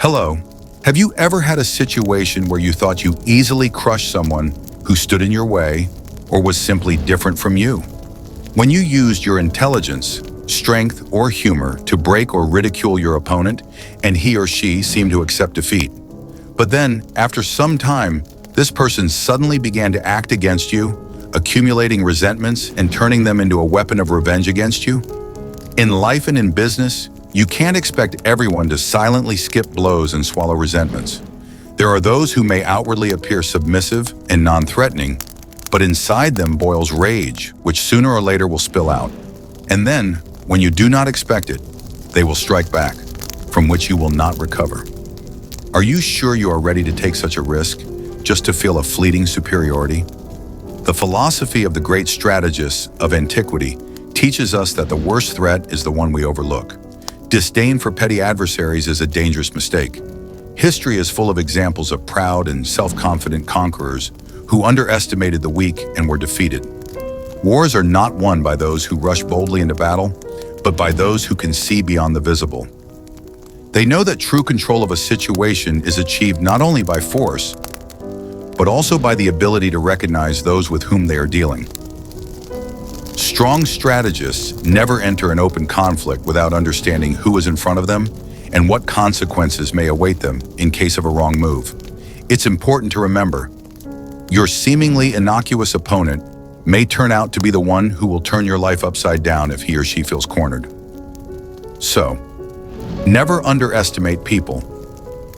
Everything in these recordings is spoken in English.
Hello. Have you ever had a situation where you thought you easily crushed someone who stood in your way or was simply different from you? When you used your intelligence, strength, or humor to break or ridicule your opponent, and he or she seemed to accept defeat. But then, after some time, this person suddenly began to act against you, accumulating resentments and turning them into a weapon of revenge against you? In life and in business, you can't expect everyone to silently skip blows and swallow resentments. There are those who may outwardly appear submissive and non-threatening, but inside them boils rage, which sooner or later will spill out. And then, when you do not expect it, they will strike back, from which you will not recover. Are you sure you are ready to take such a risk, just to feel a fleeting superiority? The philosophy of the great strategists of antiquity teaches us that the worst threat is the one we overlook. Disdain for petty adversaries is a dangerous mistake. History is full of examples of proud and self-confident conquerors who underestimated the weak and were defeated. Wars are not won by those who rush boldly into battle, but by those who can see beyond the visible. They know that true control of a situation is achieved not only by force, but also by the ability to recognize those with whom they are dealing. Strong strategists never enter an open conflict without understanding who is in front of them and what consequences may await them in case of a wrong move. It's important to remember, your seemingly innocuous opponent may turn out to be the one who will turn your life upside down if he or she feels cornered. So, never underestimate people,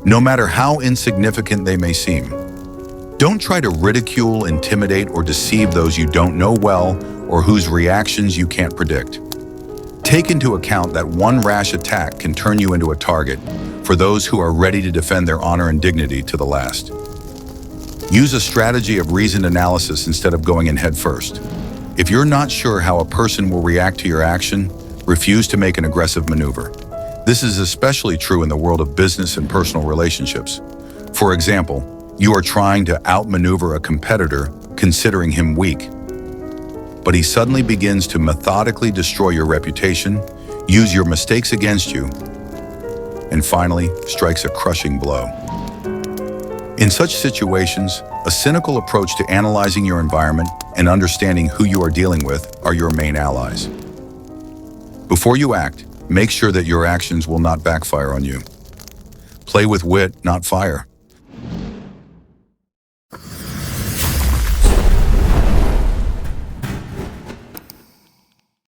no matter how insignificant they may seem. Don't try to ridicule, intimidate, or deceive those you don't know well or whose reactions you can't predict. Take into account that one rash attack can turn you into a target for those who are ready to defend their honor and dignity to the last. Use a strategy of reasoned analysis instead of going in head first. If you're not sure how a person will react to your action, refuse to make an aggressive maneuver. This is especially true in the world of business and personal relationships. For example, you are trying to outmaneuver a competitor, considering him weak. But he suddenly begins to methodically destroy your reputation, use your mistakes against you, and finally strikes a crushing blow. In such situations, a cynical approach to analyzing your environment and understanding who you are dealing with are your main allies. Before you act, make sure that your actions will not backfire on you. Play with wit, not fire.